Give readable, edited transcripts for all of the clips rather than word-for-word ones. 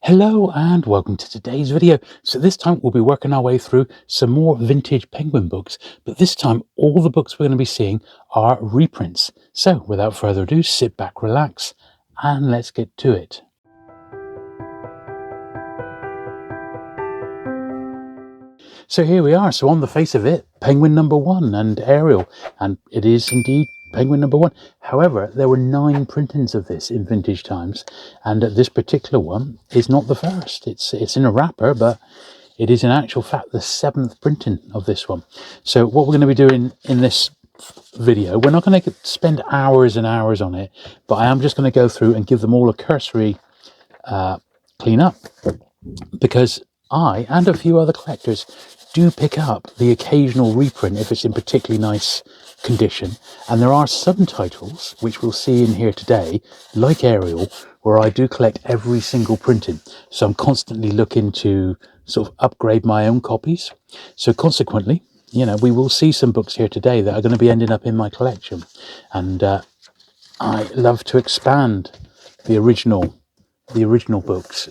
Hello and welcome to today's video. So this time we'll be working our way through some more vintage Penguin books, but this time all the books we're going to be seeing are reprints. So without further ado, sit back, relax, and let's get to it. So here we are. So on the face of it, Penguin #1 and Ariel, and it is indeed Penguin #1. However, there were 9 printings of this in vintage times, and this particular one is not the first. It's in a wrapper, but it is in actual fact the 7th printing of this one. So what we're going to be doing in this video, we're not going to spend hours and hours on it, but I am just going to go through and give them all a cursory clean up, because I and a few other collectors do pick up the occasional reprint if it's in particularly nice condition, and there are some titles which we'll see in here today, like Ariel, where I do collect every single printing, so I'm constantly looking to sort of upgrade my own copies. So consequently, you know, we will see some books here today that are going to be ending up in my collection, and I love to expand the original books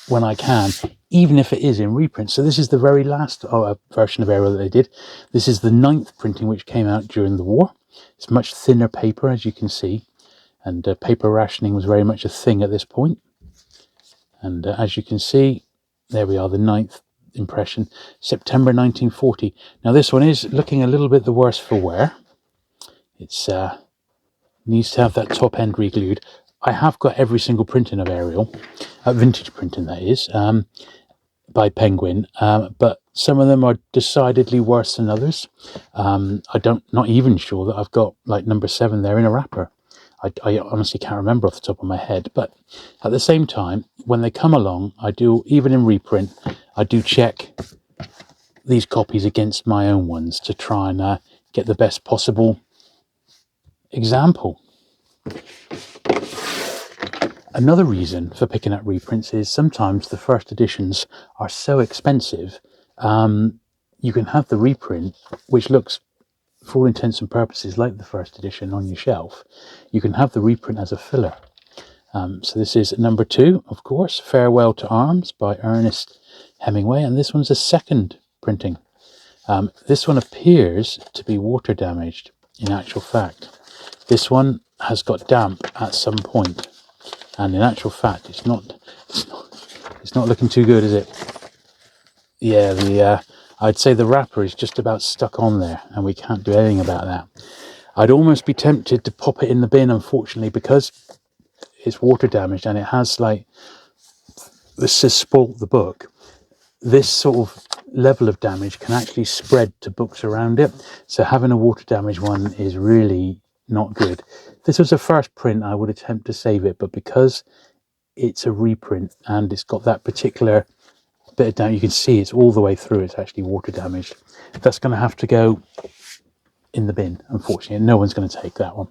when I can, even if it is in reprint. So this is the very last version of Ariel that they did. This is the 9th printing, which came out during the war. It's much thinner paper, as you can see, and paper rationing was very much a thing at this point. And as you can see, there we are, the 9th impression, September 1940. Now this one is looking a little bit the worse for wear. It's needs to have that top end re-glued. I have got every single printing of Ariel, vintage printing that is, by Penguin, but some of them are decidedly worse than others. Not even sure that I've got like #7 there in a wrapper. I honestly can't remember off the top of my head, but at the same time, when they come along, I do, even in reprint, I do check these copies against my own ones to try and get the best possible example. Another reason for picking up reprints is sometimes the first editions are so expensive. You can have the reprint, which looks, for all intents and purposes, like the first edition on your shelf. You can have the reprint as a filler. So this is #2, of course, Farewell to Arms by Ernest Hemingway, and this one's a 2nd printing. This one appears to be water damaged in actual fact. This one has got damp at some point, and in actual fact it's not looking too good, is it? Yeah, I'd say the wrapper is just about stuck on there, and we can't do anything about that. I'd almost be tempted to pop it in the bin, unfortunately, because it's water damaged and it has, like, this has spoilt the book. This sort of level of damage can actually spread to books around it, so having a water damaged one is really not good. If this was a first print, I would attempt to save it, but because it's a reprint and it's got that particular bit of damage, you can see it's all the way through, it's actually water damaged. That's going to have to go in the bin, unfortunately, and no one's going to take that one.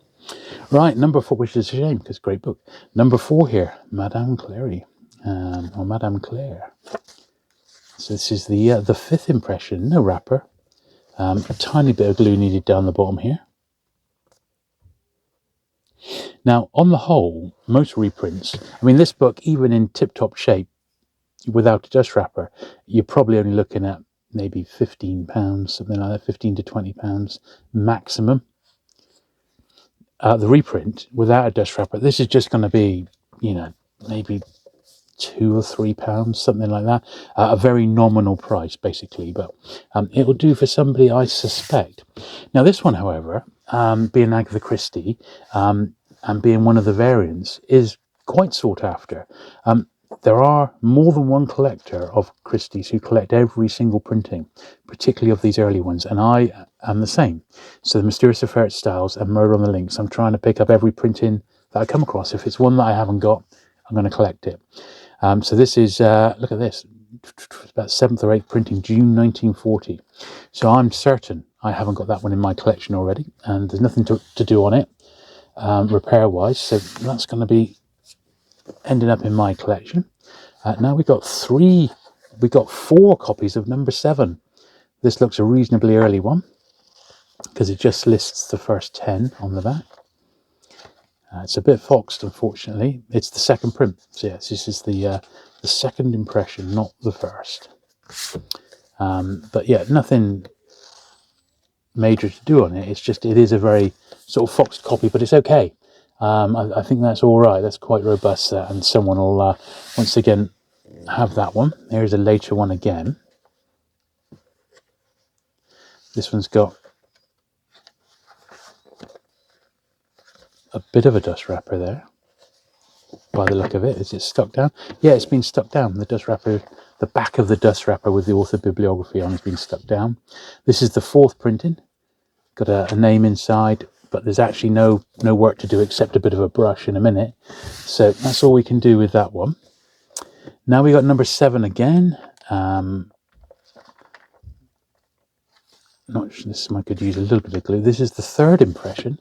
Right, #4, which is a shame because great book. #4 here, Madame Clary, or Madame Claire. So this is the 5th impression, no wrapper. A tiny bit of glue needed down the bottom here. Now, on the whole, most reprints, I mean, this book, even in tip-top shape, without a dust wrapper, you're probably only looking at maybe £15, something like that, £15 to £20 maximum. The reprint, without a dust wrapper, this is just going to be, you know, maybe £2 or £3, something like that. A very nominal price, basically, but it will do for somebody, I suspect. Now, this one, however, being Agatha Christie, and being one of the variants, is quite sought after. There are more than one collector of Christie's who collect every single printing, particularly of these early ones, and I am the same. So the Mysterious Affair at Styles and Murder on the Links, I'm trying to pick up every printing that I come across. If it's one that I haven't got, I'm going to collect it. So this is, look at this, it's about 7th or 8th printing, June 1940. So I'm certain I haven't got that one in my collection already, and there's nothing to do on it, repair-wise, so that's going to be ending up in my collection. Now we've got 4 copies of #7. This looks a reasonably early one, because it just lists the first 10 on the back. It's a bit foxed, unfortunately. It's the second print. So yes, this is the second impression, not the first. But yeah, nothing major to do on it. It's just, it is a very sort of foxed copy, but it's okay. I think that's all right. That's quite robust, and someone will once again have that one. Here's a later one again. This one's got a bit of a dust wrapper there, by the look of it. Is it stuck down? Yeah, it's been stuck down. The dust wrapper, the back of the dust wrapper with the author bibliography on has been stuck down. This is the fourth printing. Got a name inside, but there's actually no work to do except a bit of a brush in a minute. So that's all we can do with that one. Now we got number 7 again. Not sure, this one could use a little bit of glue. This is the third impression.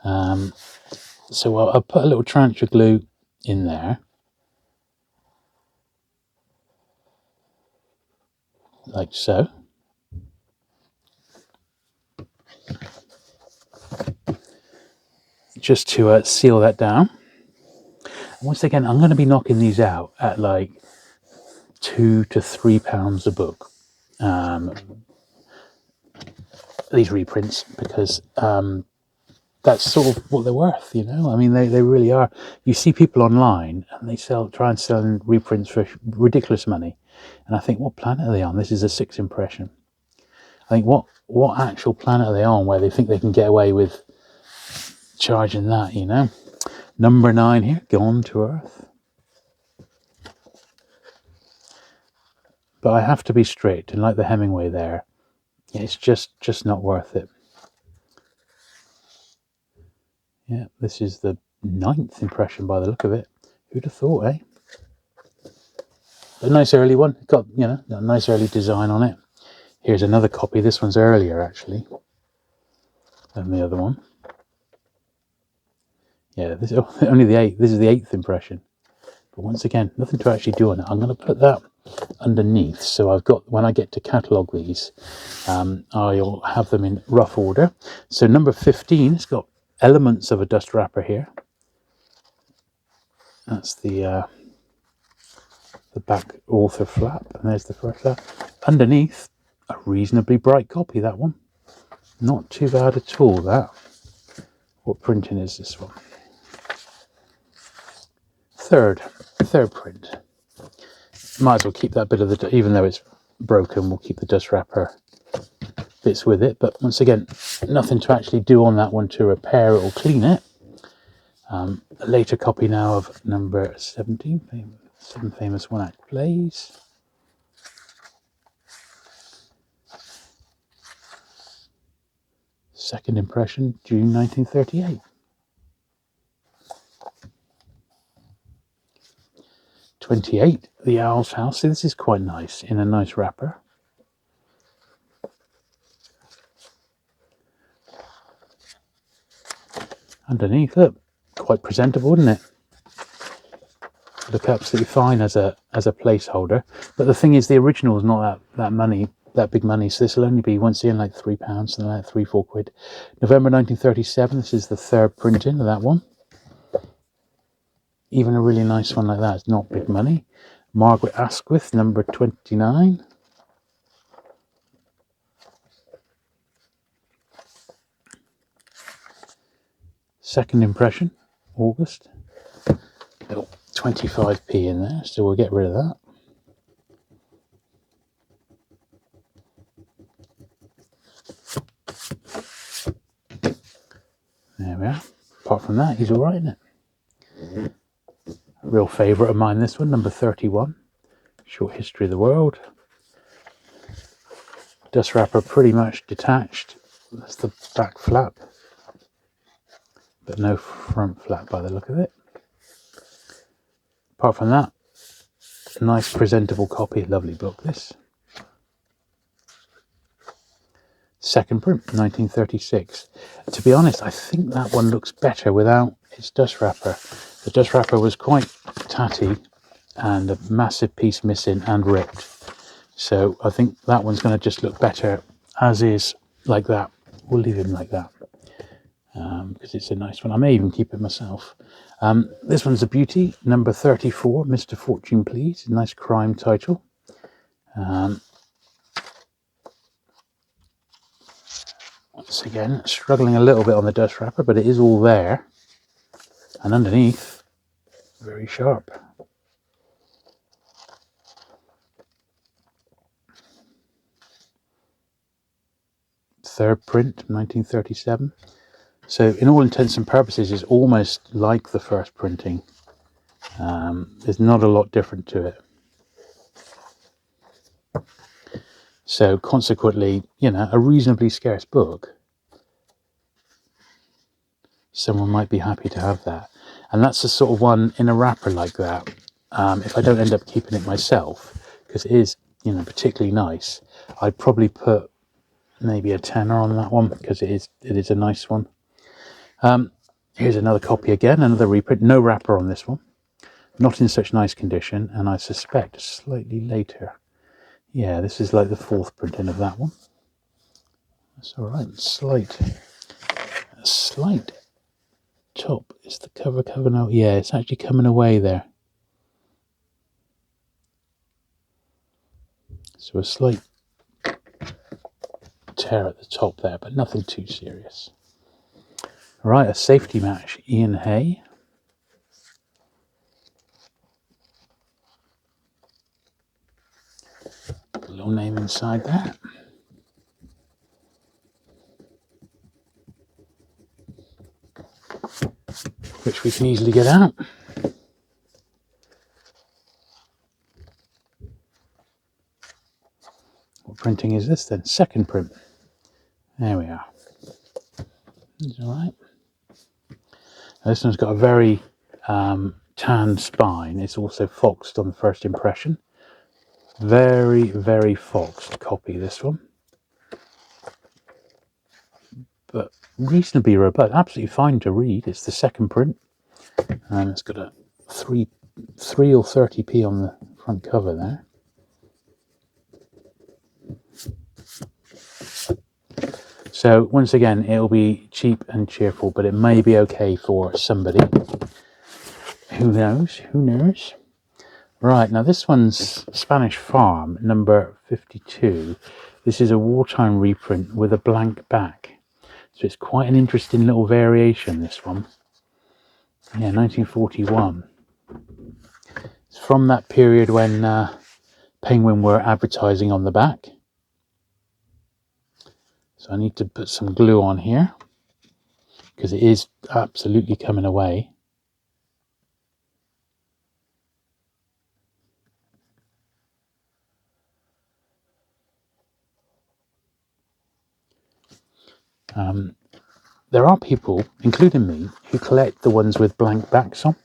So I'll put a little transfer glue in there, like so. Just to seal that down. Once again, I'm going to be knocking these out at like £2 to £3 a book. These reprints, because that's sort of what they're worth, you know. I mean, they really are. You see people online and they try and sell reprints for ridiculous money, and I think, what planet are they on? This is a 6th impression. I think, what actual planet are they on where they think they can get away with charging that, you know? Number 9 here, Gone to Earth. But I have to be strict, and like the Hemingway there, it's just not worth it. Yeah, this is the 9th impression by the look of it. Who'd have thought, eh? A nice early one. Got, you know, a nice early design on it. Here's another copy. This one's earlier, actually, than the other one. Yeah, this is only the 8th. This is the 8th impression. But once again, nothing to actually do on it. I'm going to put that underneath, so I've got, when I get to catalogue these, I'll have them in rough order. So number 15, it's got elements of a dust wrapper here. That's the back author flap, and there's the first flap. Underneath, a reasonably bright copy, that one. Not too bad at all, that. What printing is this one? Third print. Might as well keep that bit of the, even though it's broken, we'll keep the dust wrapper bits with it. But once again, nothing to actually do on that one to repair it or clean it. A later copy now of number 17, 7 famous one-act plays. Second impression, June 1938. 28, The Owl's House. See, this is quite nice, in a nice wrapper. Underneath, look, quite presentable, isn't it? Look absolutely fine as a placeholder. But the thing is, the original is not that big money, so this will only be, once again, like £3, something like that, £3-4. November 1937. This is the 3rd printing of that one. Even a really nice one like that is not big money. Margaret Asquith, number 29. Second impression, August. Little 25p in there, so we'll get rid of that. There we are. Apart from that, he's all right, isn't it? A real favourite of mine, this one, number 31. Short History of the World. Dust wrapper pretty much detached. That's the back flap, but no front flap by the look of it. Apart from that, nice presentable copy. Lovely book, this. Second print, 1936. To be honest, I think that one looks better without its dust wrapper. The dust wrapper was quite tatty and a massive piece missing and ripped. So I think that one's going to just look better as is, like that. We'll leave him like that. because it's a nice one. I may even keep it myself. This one's a beauty, number 34, Mr. Fortune Please. A nice crime title. Once again, struggling a little bit on the dust wrapper, but it is all there. And underneath, very sharp. Third print, 1937. So in all intents and purposes, it's almost like the first printing. There's not a lot different to it. So consequently, you know, a reasonably scarce book. Someone might be happy to have that. And that's the sort of one in a wrapper like that. If I don't end up keeping it myself, because it is, you know, particularly nice, I'd probably put maybe a tenner on that one, because it is a nice one. Here's another copy again, another reprint. No wrapper on this one. Not in such nice condition, and I suspect slightly later. Yeah, this is like the fourth printing of that one. That's all right. Slight top. Is the cover coming out? Yeah, it's actually coming away there. So a slight tear at the top there, but nothing too serious. All right, a safety match. Ian Hay. A little name inside there. Which we can easily get out. What printing is this then? Second print. There we are. It's all right. Now, this one's got a very tan spine. It's also foxed on the first impression. Very, very foxed copy, this one. But reasonably robust. Absolutely fine to read. It's the second print. And it's got a 3 or 30p on the front cover there. So once again, it'll be cheap and cheerful, but it may be okay for somebody. Who knows? Who knows? Right, now this one's Spanish Farm, number 52. This is a wartime reprint with a blank back. So it's quite an interesting little variation, this one. Yeah, 1941. It's from that period when Penguin were advertising on the back. So I need to put some glue on here, because it is absolutely coming away. There are people, including me, who collect the ones with blank backs on,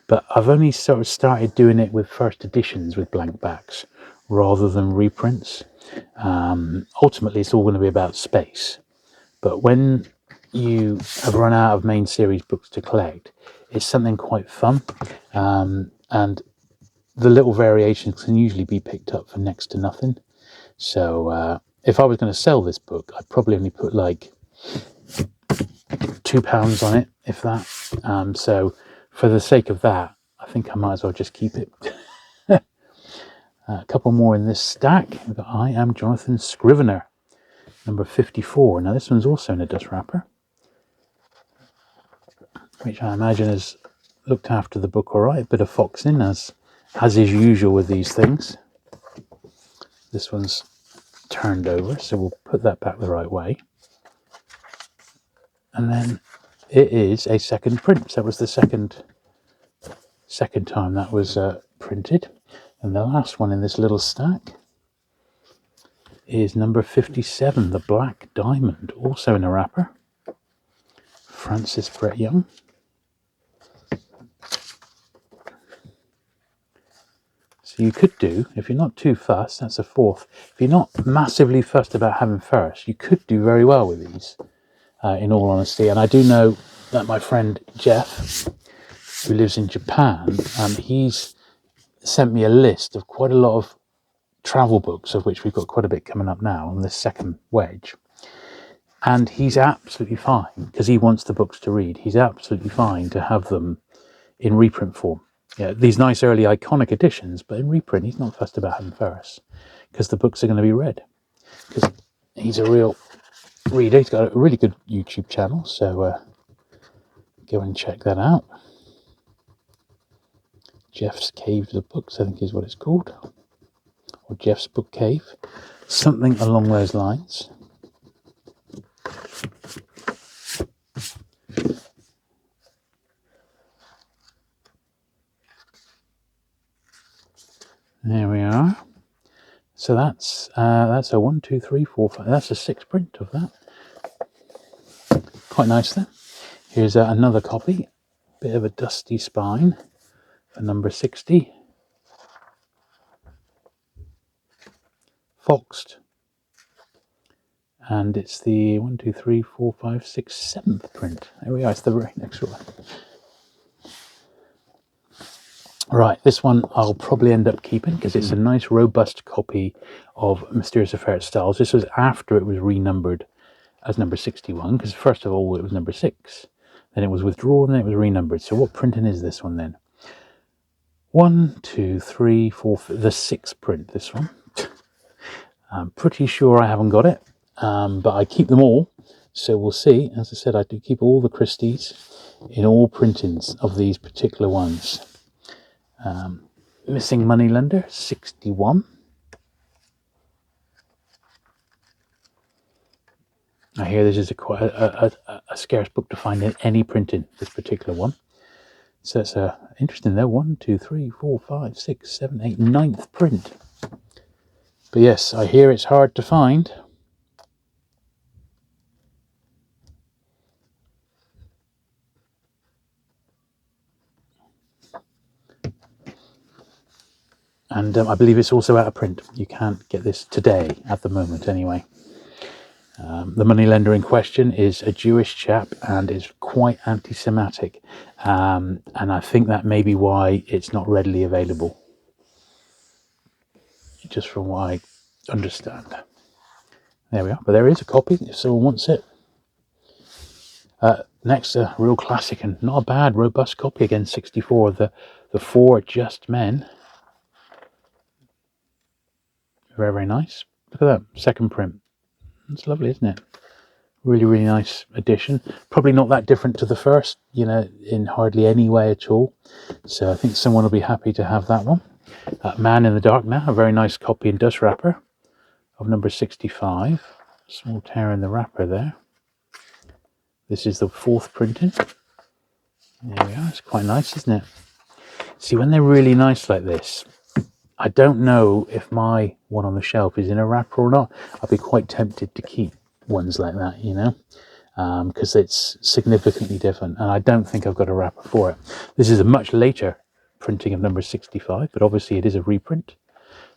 but I've only sort of started doing it with first editions with blank backs rather than reprints. Ultimately, it's all going to be about space. But when you have run out of main series books to collect, it's something quite fun. And the little variations can usually be picked up for next to nothing. So if I was going to sell this book, I'd probably only put like £2 on it, if that. So for the sake of that, I think I might as well just keep it. A couple more in this stack. We've got I Am Jonathan Scrivener, number 54. Now this one's also in a dust wrapper, which I imagine has looked after the book all right. A bit of foxing, as is usual with these things. This one's turned over, so we'll put that back the right way. And then it is a second print. So that was the second time that was printed. And the last one in this little stack is number 57, The Black Diamond, also in a wrapper. Francis Brett Young. So you could do, if you're not too fussed, that's a fourth. If you're not massively fussed about having first, you could do very well with these, in all honesty. And I do know that my friend Jeff, who lives in Japan, he's sent me a list of quite a lot of travel books, of which we've got quite a bit coming up now on this second wedge. And he's absolutely fine, because he wants the books to read. He's absolutely fine to have them in reprint form. Yeah, these nice early iconic editions, but in reprint, he's not fussed about having first, because the books are going to be read. Because he's a real reader. He's got a really good YouTube channel, so go and check that out. Jeff's Cave of Books, I think is what it's called, or Jeff's Book Cave, something along those lines. There we are. So that's a 1, 2, 3, 4, 5. That's a 6th print of that. Quite nice there. Here's another copy. Bit of a dusty spine for number 60. Foxed. And it's the 1, 2, 3, 4, 5, 6, 7th print. There we are. It's the very next one. Right, this one I'll probably end up keeping because it's a nice robust copy of Mysterious Affair at Styles. This was after it was renumbered as number 61, because first of all it was number 6, then it was withdrawn, and then it was renumbered. So what printing is this one then? 1, 2, 3, 4, the 6th print, this one. I'm pretty sure I haven't got it, but I keep them all, so we'll see. As I said, I do keep all the Christies in all printings of these particular ones. Missing Moneylender, 61. I hear this is quite a scarce book to find in any printing, this particular one. So it's interesting there. 1, 2, 3, 4, 5, 6, 7, 8, 9th print. But yes, I hear it's hard to find. And I believe it's also out of print. You can't get this today, at the moment anyway. The moneylender in question is a Jewish chap and is quite anti-Semitic. And I think that may be why it's not readily available. Just from what I understand. There we are. But there is a copy if someone wants it. Next, a real classic and not a bad, robust copy again, 64. The Four Just Men. Very, very nice. Look at that, 2nd print. It's lovely, isn't it? Really, really nice edition. Probably not that different to the first, in hardly any way at all. So I think someone will be happy to have that one. Man in the Dark now, a very nice copy in dust wrapper of number 65. Small tear in the wrapper there. This is the 4th printing. There we are. It's quite nice, isn't it? See, when they're really nice like this, I don't know if my one on the shelf is in a wrapper or not. I'd be quite tempted to keep ones like that, because it's significantly different. And I don't think I've got a wrapper for it. This is a much later printing of number 65, but obviously it is a reprint.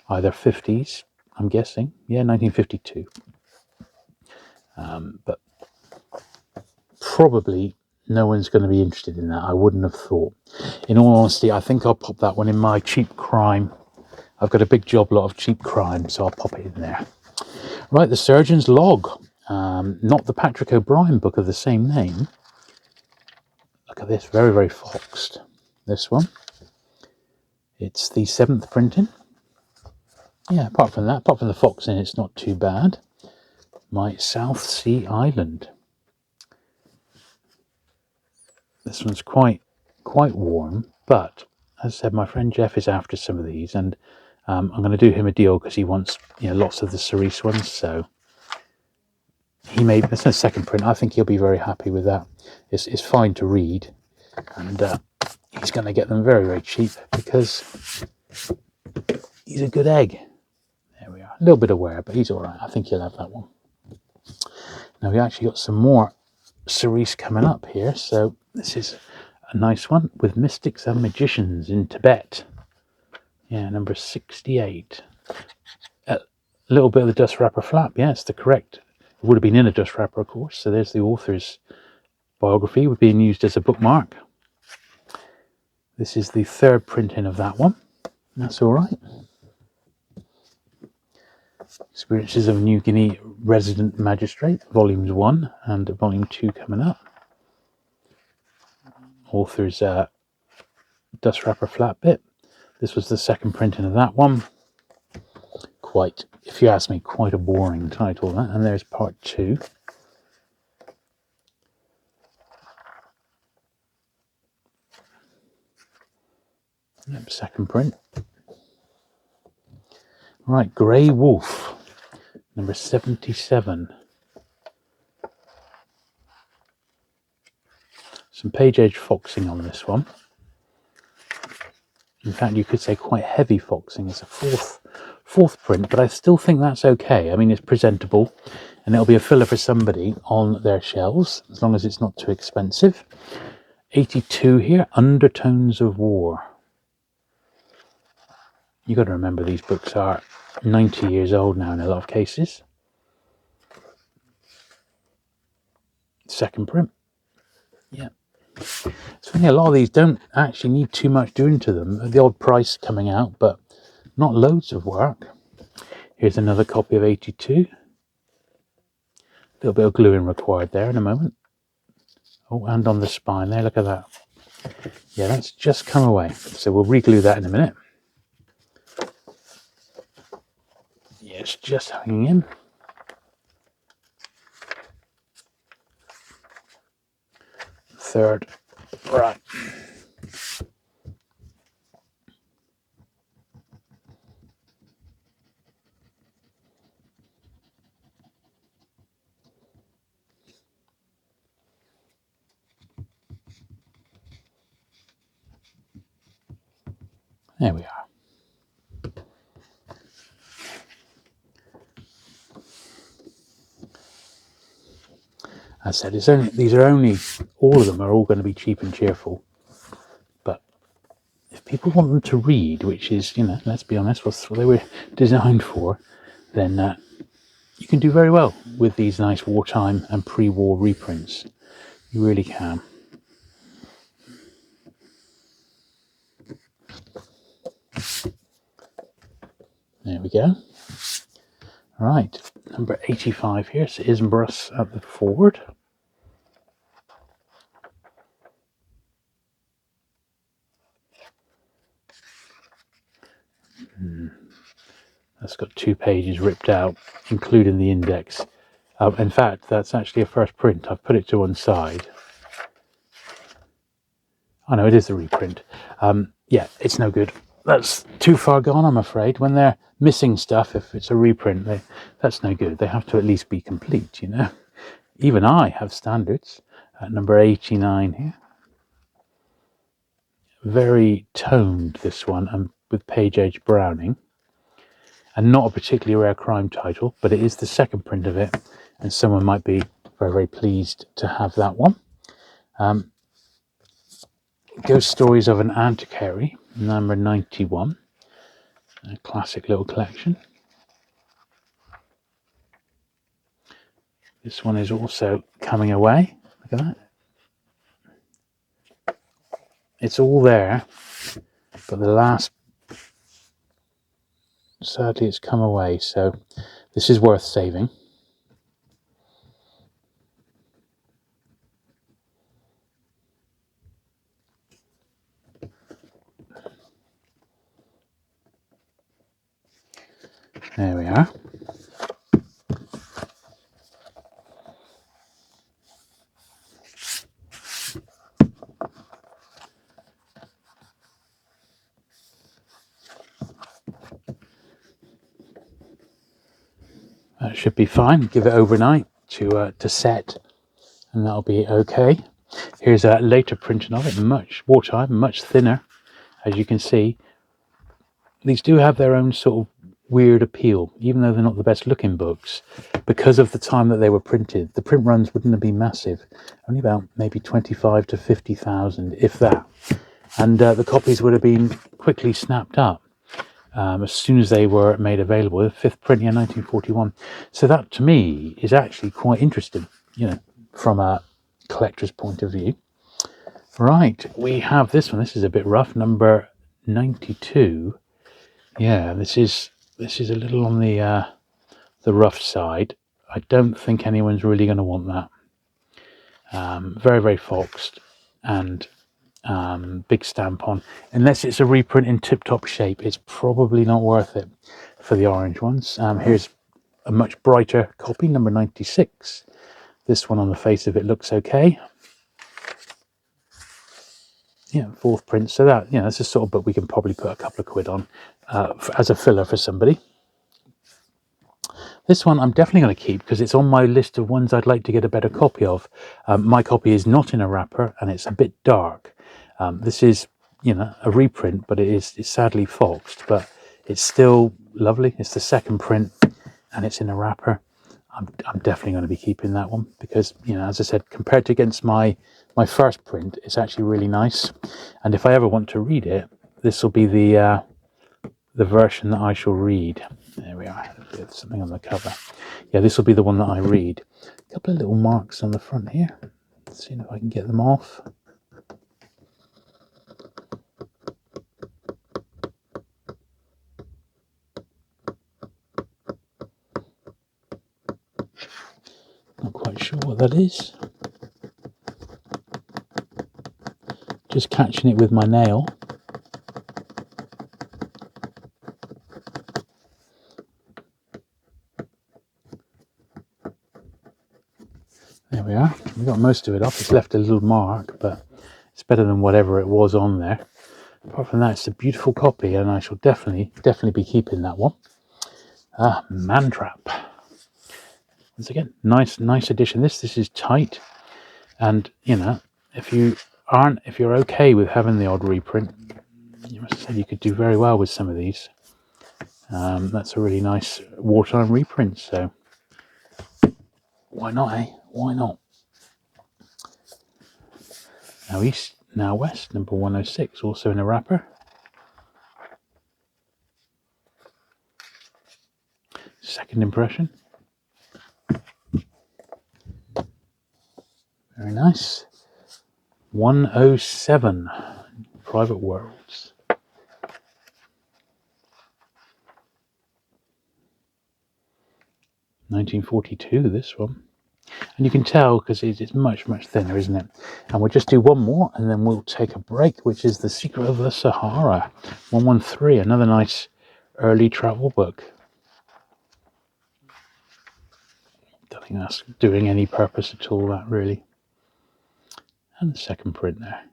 Either 50s, I'm guessing. Yeah, 1952. But probably no one's going to be interested in that. I wouldn't have thought. In all honesty, I think I'll pop that one in my cheap crime. I've got a big job lot of cheap crime, so I'll pop it in there. Right, The Surgeon's Log. Not the Patrick O'Brien book of the same name. Look at this, very, very foxed. This one. It's the 7th printing. Yeah, apart from the foxing, it's not too bad. My South Sea Island. This one's quite warm, but as I said, my friend Jeff is after some of these, and I'm going to do him a deal because he wants lots of the cerise ones. So that's a 2nd print. I think he'll be very happy with that. It's fine to read, and he's going to get them very, very cheap because he's a good egg. There we are. A little bit of wear, but he's all right. I think he'll have that one. Now we actually got some more cerise coming up here, so this is a nice one with Mystics and Magicians in Tibet. Yeah, number 68. A little bit of the dust wrapper flap. Yeah, it's the correct. It would have been in a dust wrapper, of course. So there's the author's biography being used as a bookmark. This is the 3rd printing of that one. That's all right. Experiences of New Guinea Resident Magistrate, Volumes 1 and Volume 2 coming up. Author's Dust Wrapper Flat Bit. This was the second printing of that one. Quite, if you ask me, quite a boring title, that. And there's part 2. Yep, second print. Right, Grey Wolf, number 77. Some page edge foxing on this one. In fact, you could say quite heavy foxing. It's a fourth print, but I still think that's okay. I mean, it's presentable, and it'll be a filler for somebody on their shelves, as long as it's not too expensive. 82 here, Undertones of War. You got to remember these books are 90 years old now in a lot of cases. Second print. Yeah. So a lot of these don't actually need too much doing to them. The odd price coming out, but not loads of work. Here's another copy of 82. A little bit of gluing required there in a moment. Oh, and on the spine there, look at that. Yeah, that's just come away. So we'll re-glue that in a minute. Yeah, it's just hanging in. Third. Right. There we are. As I said, these are only, all of them are all going to be cheap and cheerful. But if people want them to read, which is, let's be honest, what they were designed for, then you can do very well with these nice wartime and pre-war reprints. You really can. There we go. Right, number 85 here, so Ismbruss at the Ford. That's got 2 pages ripped out, including the index. In fact, that's actually a first print. I've put it to one side. Oh no, it is the reprint. Yeah, it's no good. That's too far gone, I'm afraid. When they're missing stuff, if it's a reprint, that's no good. They have to at least be complete, Even I have standards at number 89 here. Very toned, this one, and with page edge browning. And not a particularly rare crime title, but it is the second print of it, and someone might be very, very pleased to have that one. Ghost Stories of an Antiquary, number 91. A classic little collection. This one is also coming away. Look at that. It's all there, but the last, sadly, it's come away, so this is worth saving. There we are. That should be fine. Give it overnight to set, and that'll be okay. Here's a later printing of it, much wartime, much thinner, as you can see. These do have their own sort of weird appeal, even though they're not the best looking books, because of the time that they were printed. The print runs wouldn't have been massive, only about maybe 25 to 50,000, if that, and the copies would have been quickly snapped up as soon as they were made available. The fifth print in 1941. So that to me is actually quite interesting, from a collector's point of view. Right, we have this one. This is a bit rough, number 92. Yeah, this is a little on the rough side. I don't think anyone's really going to want that. Very, very foxed, and big stamp on. Unless it's a reprint in tip-top shape, it's probably not worth it for the orange ones. Here's a much brighter copy, number 96. This one on the face of it looks okay. Yeah, fourth print. So that, you know, that's a sort of book we can probably put a couple of quid on as a filler for somebody. This one I'm definitely going to keep because it's on my list of ones I'd like to get a better copy of. My copy is not in a wrapper and it's a bit dark. This is, you know, a reprint, but it's sadly foxed, but it's still lovely. It's the second print and it's in a wrapper. I'm definitely going to be keeping that one because, you know, as I said, compared to against my first print, it's actually really nice. And if I ever want to read it, this will be the version that I shall read. There we are. There's something on the cover. Yeah, this will be the one that I read. A couple of little marks on the front here. Let's see if I can get them off. Not quite sure what that is. Just catching it with my nail. There we are. We got most of it off. It's left a little mark, but it's better than whatever it was on there. Apart from that, it's a beautiful copy, and I shall definitely be keeping that one. Mantrap. Once again, nice edition. This is tight, and you know, if you're okay with having the odd reprint, you must say you could do very well with some of these. That's a really nice wartime reprint, so why not, eh? Why not? Now East, Now West, number 106, also in a wrapper. Second impression. Very nice. 107, Private Worlds. (1942), this one. And you can tell because it's much thinner, isn't it? And we'll just do one more and then we'll take a break, which is The Secret of the Sahara, 113, another nice early travel book. Don't think that's doing any purpose at all, that really. And the second print there.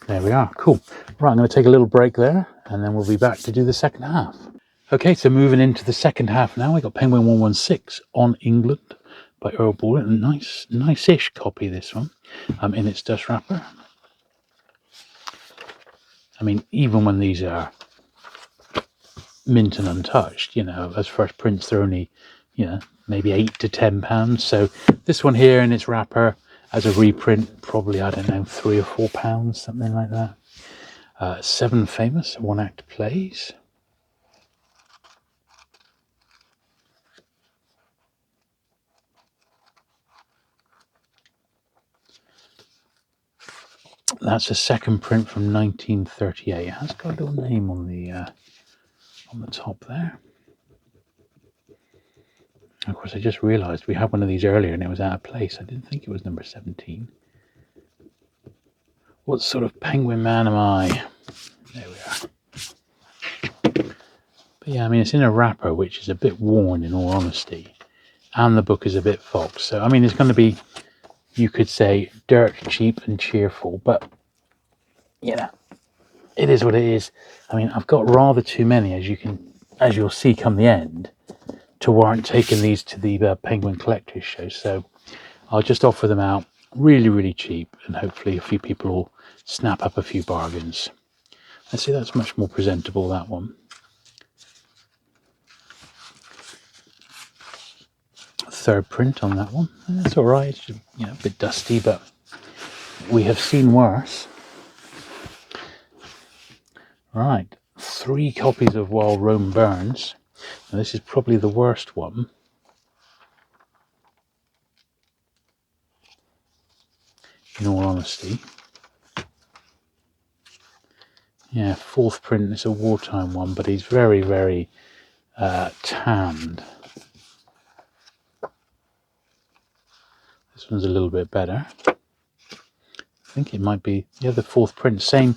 There we are. Cool. Right, I'm going to take a little break there and then we'll be back to do the second half. Okay, so moving into the second half now, we got Penguin 116 on England by Earl Baldwin. Nice-ish copy, this one, in its dust wrapper. I mean, even when these are mint and untouched, you know, as first prints, they're only, you know, maybe £8 to £10. So this one here in its wrapper as a reprint, probably, I don't know, £3 or £4, something like that. 7 famous one-act plays. That's a second print from 1938. It has got a little name on the top there. Of course, I just realised we had one of these earlier and it was out of place. I didn't think it was number 17. What sort of penguin man am I? There we are. But yeah, I mean, it's in a wrapper, which is a bit worn in all honesty. And the book is a bit foxed. So, I mean, it's going to be, you could say, dirt cheap and cheerful. But, you know, it is what it is. I mean, I've got rather too many, as you'll see come the end, to warrant taking these to the Penguin Collectors Show. So I'll just offer them out really cheap, and hopefully a few people will snap up a few bargains. Let's see, that's much more presentable, that one. Third print on that one. That's all right. It's, you know, a bit dusty, but we have seen worse. Right, 3 copies of While Rome Burns. Now this is probably the worst one. In all honesty. Yeah, 4th print. It's a wartime one, but he's very tanned. This one's a little bit better. I think it might be the other fourth print, same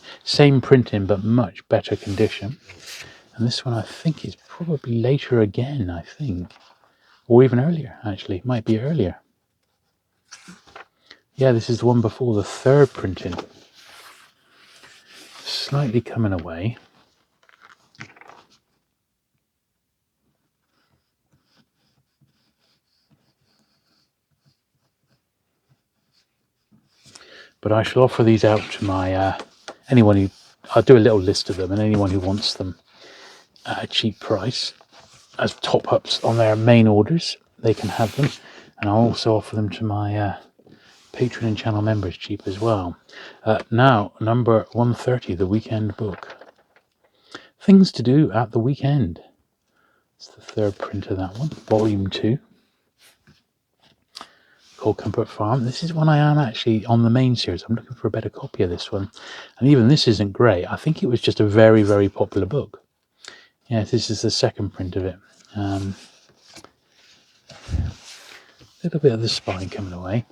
printing but much better condition. And this one I think is probably later again, I think. Or even earlier, actually. Might be earlier. Yeah, this is the one before the third printing. Slightly coming away. But I shall offer these out to my anyone who... I'll do a little list of them, and anyone who wants them at a cheap price as top-ups on their main orders, they can have them. And I'll also offer them to my Patreon and channel members cheap as well. Now, number 130, the weekend book. Things to do at the weekend. It's the third print of that one, volume 2. Called Comfort Farm. This is one I am actually on the main series. I'm looking for a better copy of this one. And even this isn't great. I think it was just a very, very popular book. Yeah, this is the second print of it. A little bit of the spine coming away.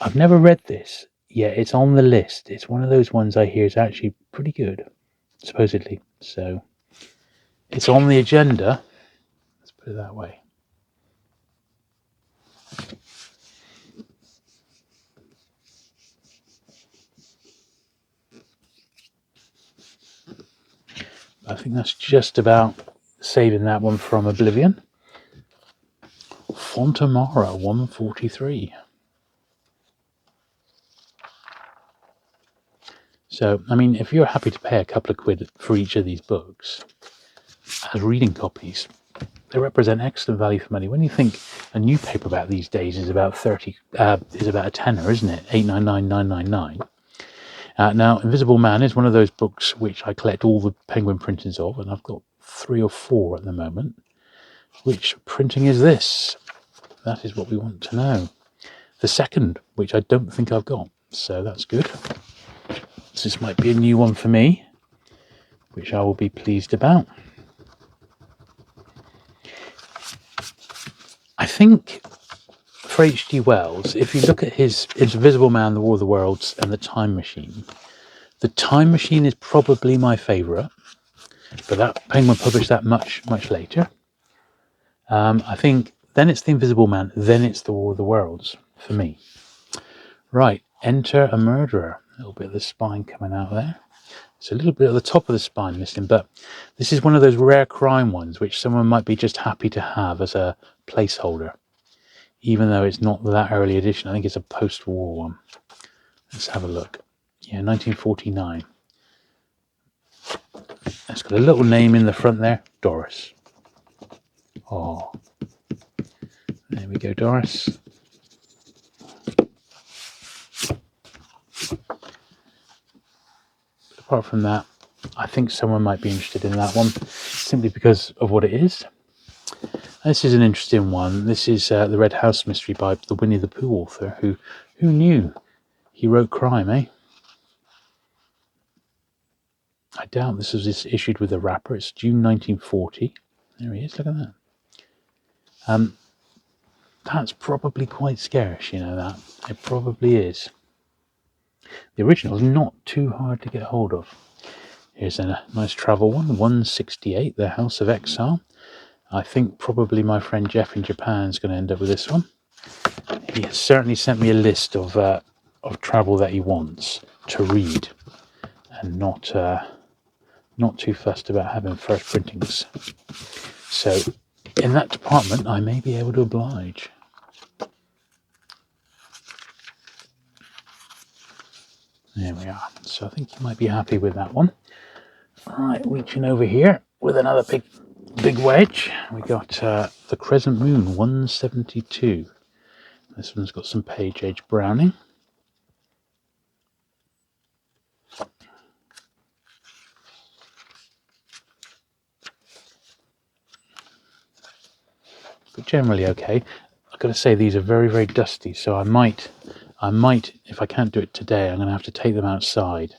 I've never read this. Yeah, it's on the list. It's one of those ones I hear is actually pretty good, supposedly. So it's on the agenda. Let's put it that way. I think that's just about saving that one from oblivion. Fontamara 143. So, I mean, if you're happy to pay a couple of quid for each of these books as reading copies, they represent excellent value for money. When you think a new paperback these days is about is about a tenner, isn't it? 899,999. Now, Invisible Man is one of those books which I collect all the Penguin printings of, and I've got 3 or 4 at the moment. Which printing is this? That is what we want to know. The second, which I don't think I've got, so that's good. So this might be a new one for me, which I will be pleased about. I think for H.G. Wells, if you look at his Invisible Man, The War of the Worlds, and The Time Machine is probably my favourite, but that Penguin published that much later. I think then it's The Invisible Man, then it's The War of the Worlds for me. Right, Enter a Murderer. A little bit of the spine coming out there. It's a little bit at the top of the spine missing, but this is one of those rare crime ones which someone might be just happy to have as a placeholder, even though it's not that early edition. I think it's a post-war one. Let's have a look. Yeah, 1949. It's got a little name in the front there, Doris. Oh, there we go, Doris. But apart from that, I think someone might be interested in that one simply because of what it is. This is an interesting one. This is the Red House Mystery by the Winnie the Pooh author. Who knew he wrote crime, eh? I doubt this was issued with a wrapper. It's June 1940. There he is. Look at that. That's probably quite scarce, you know that. It probably is. The original is not too hard to get hold of. Here's a nice travel one. 168, The House of Exile. I think probably my friend Jeff in Japan is going to end up with this one. He has certainly sent me a list of travel that he wants to read, and not too fussed about having first printings. So in that department, I may be able to oblige. There we are. So I think you might be happy with that one. All right, reaching over here with another big wedge. We got The Crescent Moon 172. This one's got some page age browning. But generally okay. I've got to say these are very, very dusty, so I might, if I can't do it today, I'm going to have to take them outside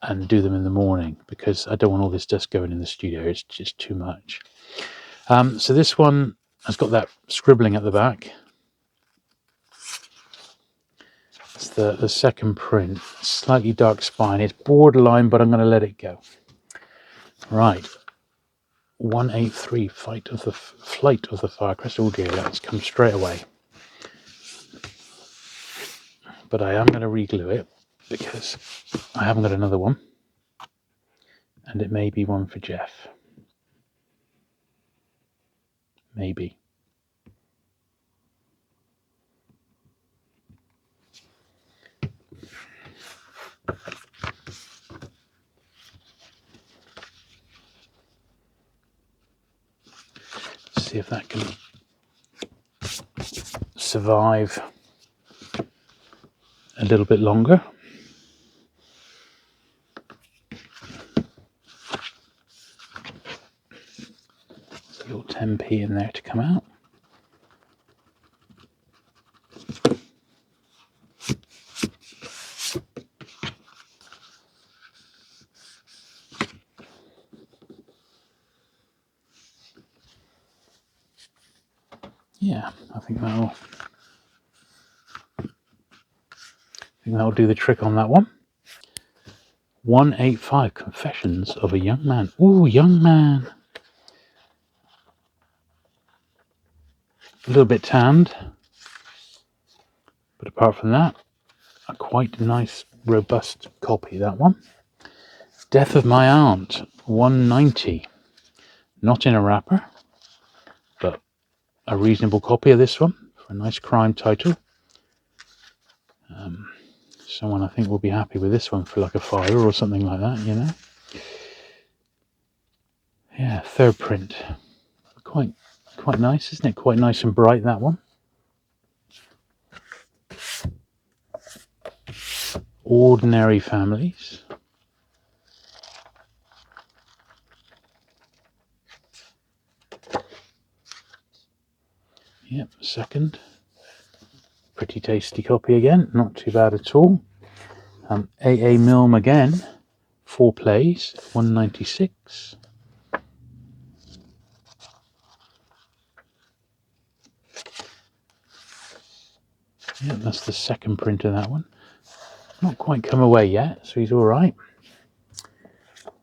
and do them in the morning, because I don't want all this dust going in the studio. It's just too much. So this one has got that scribbling at the back. the second print. Slightly dark spine. It's borderline, but I'm going to let it go. Right. 183, Flight of the Firecrest. Oh dear, that's come straight away. But I am going to re-glue it because I haven't got another one. And it may be one for Jeff. Maybe. See if that can survive a little bit longer. There's a little 10p in there to come out. Yeah, I think that'll do the trick on that one. 185, Confessions of a Young Man. Ooh, young man. A little bit tanned. But apart from that, a quite nice, robust copy, that one. Death of My Aunt, 190. Not in a wrapper, but a reasonable copy of this one for a nice crime title. Someone I think will be happy with this one for like a $5 or something like that, you know. Yeah, third print. Quite nice, isn't it? Quite nice and bright, that one. Ordinary Families. Yep, second. Pretty tasty copy again, not too bad at all. A.A. Milne again, 4 plays, 196. Yeah, that's the second print of that one. Not quite come away yet, so he's all right.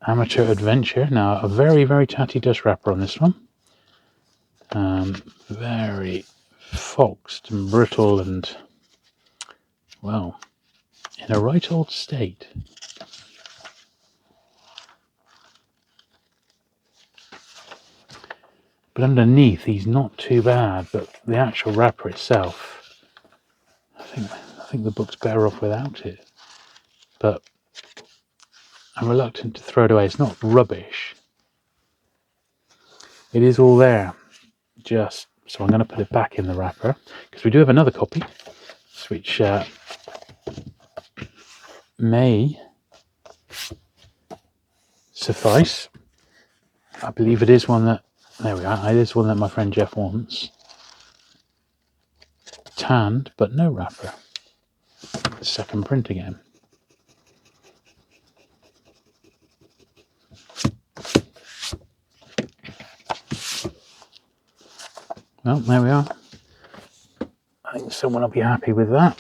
Amateur Adventure. Now, a very, very tatty dust wrapper on this one. Very foxed and brittle and, well, in a right old state. But underneath, he's not too bad, but the actual wrapper itself, I think the book's better off without it. But I'm reluctant to throw it away. It's not rubbish. It is all there. So I'm going to put it back in the wrapper, because we do have another copy, which may suffice. I believe it is one that, there we are, it is one that my friend Jeff wants. Tanned, but no wrapper. Second print again. Well, there we are. I think someone will be happy with that.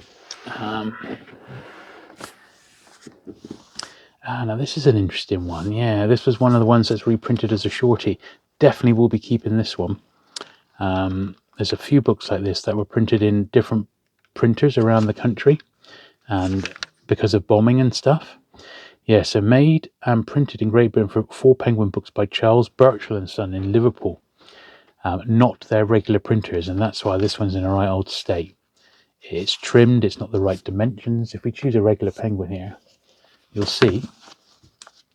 Now this is an interesting one. Yeah, this was one of the ones that's reprinted as a shorty. Definitely will be keeping this one. There's a few books like this that were printed in different printers around the country, and because of bombing and stuff. Yeah, so made and printed in Great Britain for 4 Penguin books by Charles Birchall and Son in Liverpool. Not their regular printers, and that's why this one's in a right old state. It's trimmed, it's not the right dimensions. If we choose a regular Penguin here, you'll see,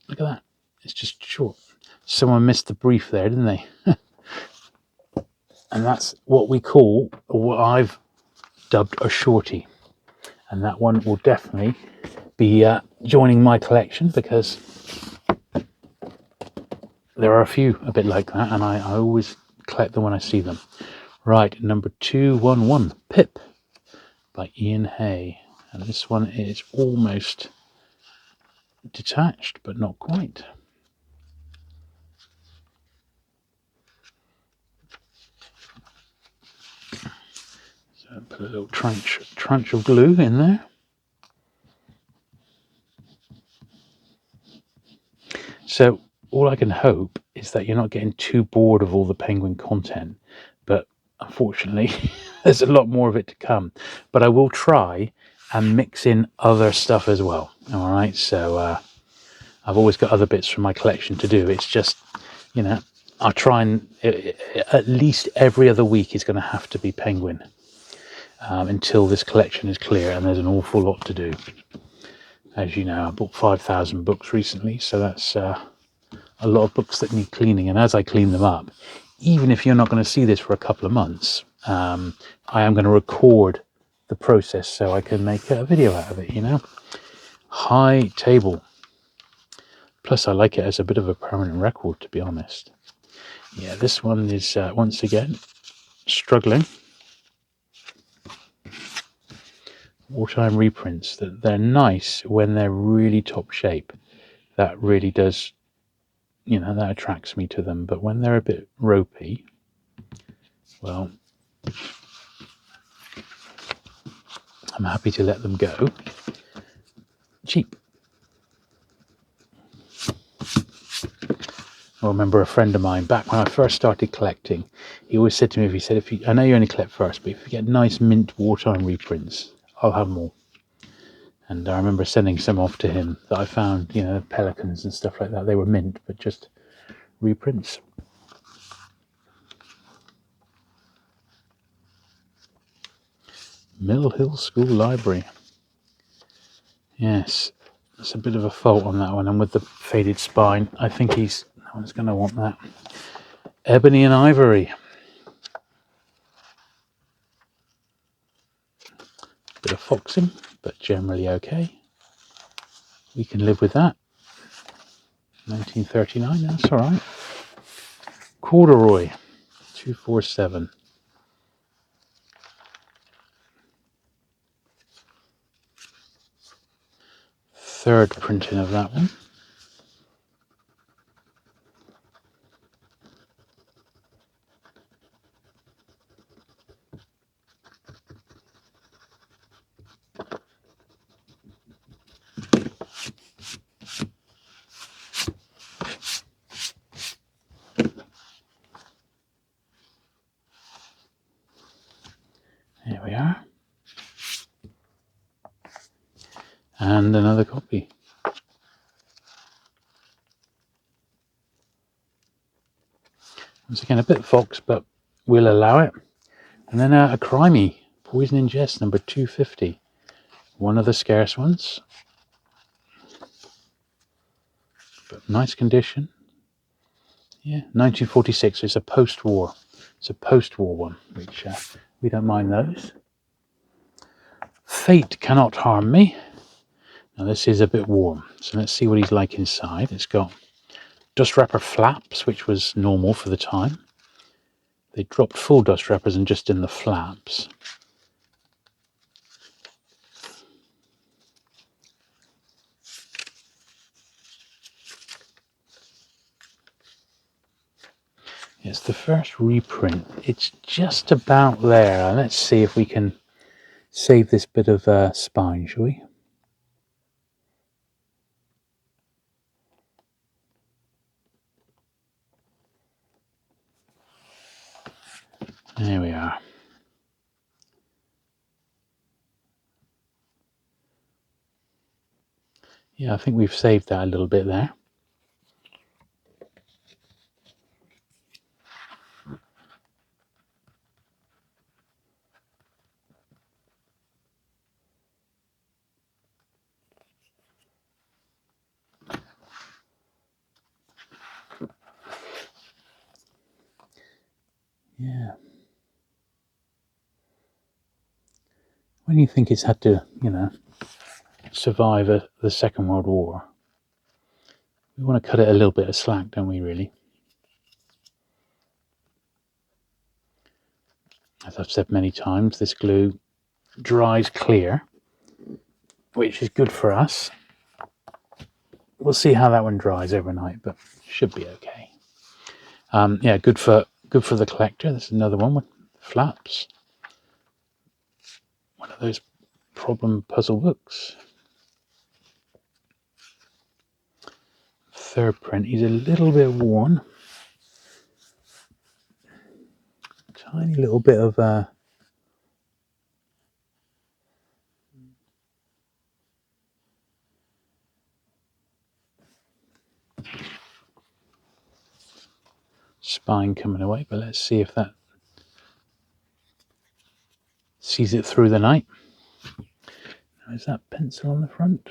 look at that, it's just short. Someone missed the brief there, didn't they? And that's what we call, or what I've dubbed, a shorty. And that one will definitely be joining my collection, because there are a few a bit like that, and I always collect them when I see them. Right, number 211, Pip by Ian Hay. And this one is almost detached, but not quite. So put a little tranche of glue in there. So all I can hope is that you're not getting too bored of all the Penguin content, but unfortunately there's a lot more of it to come. But I will try and mix in other stuff as well. All right, so I've always got other bits from my collection to do. It's just, I'll try and at least every other week is going to have to be Penguin until this collection is clear, and there's an awful lot to do. As you know, I bought 5,000 books recently, so that's a lot of books that need cleaning. And as I clean them up, even if you're not going to see this for a couple of months, I am going to record the process so I can make a video out of it, High table. Plus, I like it as a bit of a permanent record, to be honest. Yeah, this one is, once again, struggling. Wartime reprints. They're nice when they're really top shape. That really does, that attracts me to them. But when they're a bit ropey, well, I'm happy to let them go. Cheap. I remember a friend of mine, back when I first started collecting, he always said to me, I know you only collect first, but if you get nice mint wartime reprints, I'll have more. And I remember sending some off to him that I found, Pelicans and stuff like that. They were mint, but just reprints. Mill Hill School Library. Yes, that's a bit of a fault on that one. And with the faded spine, I think no one's going to want that. Ebony and Ivory. Bit of foxing, but generally okay. We can live with that. 1939, that's all right. Corduroy, 247. Third printing of that one. There we are. And another copy. Once again, a bit fox, but we'll allow it. And then a crimey, Poison in Jest, number 250. One of the scarce ones. But nice condition. Yeah, 1946. It's a post-war. It's a post-war one, which we don't mind those. Fate Cannot Harm Me. Now this is a bit warm, so let's see what he's like inside. It's got dust wrapper flaps, which was normal for the time. They dropped full dust wrappers and just in the flaps. It's the first reprint. It's just about there. Let's see if we can save this bit of spine, shall we? There we are. Yeah, I think we've saved that a little bit there. Yeah. When you think it's had to, survive the Second World War, we want to cut it a little bit of slack, don't we, really? As I've said many times, this glue dries clear, which is good for us. We'll see how that one dries overnight, but should be okay. Yeah, good for the collector. This is another one with flaps. One of those problem puzzle books. third print. He's a little bit worn. Tiny little bit of spine coming away, but let's see if that sees it through the night. Is that pencil on the front?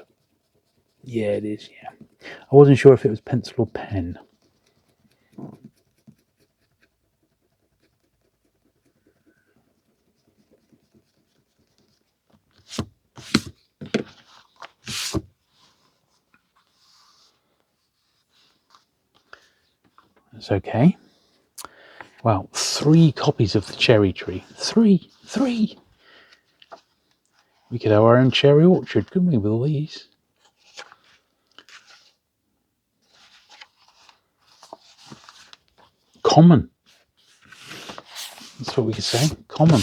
Yeah, it is, yeah. I wasn't sure if it was pencil or pen. That's okay. Well, 3 copies of the cherry tree. Three! We could have our own cherry orchard, couldn't we, with all these? Common. That's what we could say. Common.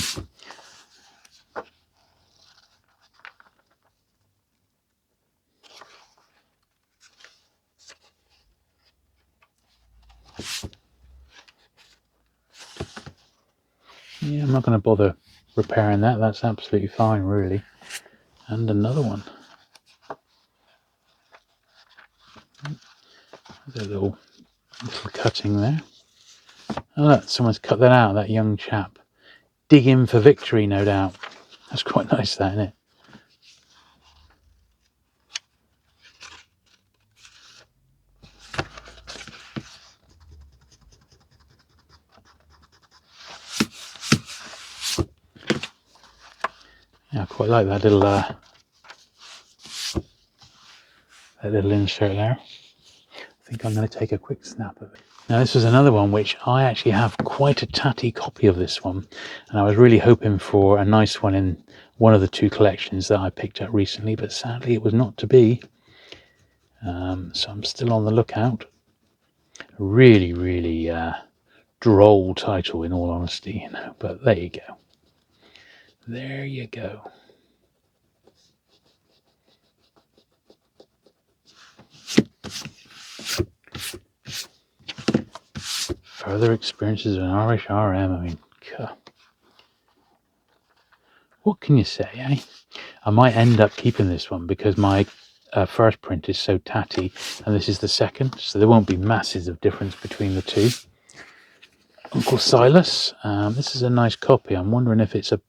Yeah, I'm not going to bother repairing that. That's absolutely fine, really. And another one. There's a little cutting there. Oh, look, someone's cut that out, that young chap. Digging for victory, no doubt. That's quite nice, that, isn't it? Yeah, I quite like that little insert there. I think I'm going to take a quick snap of it. Now, this was another one which I actually have quite a tatty copy of this one, and I was really hoping for a nice one in one of the 2 collections that I picked up recently, but sadly it was not to be. So I'm still on the lookout. Really, really droll title, in all honesty, you know, but there you go. There you go. Further experiences of an Irish RM. I mean, what can you say, eh? I might end up keeping this one because my first print is so tatty, and this is the second, so there won't be masses of difference between the 2. Uncle Silas. This is a nice copy. I'm wondering if it's a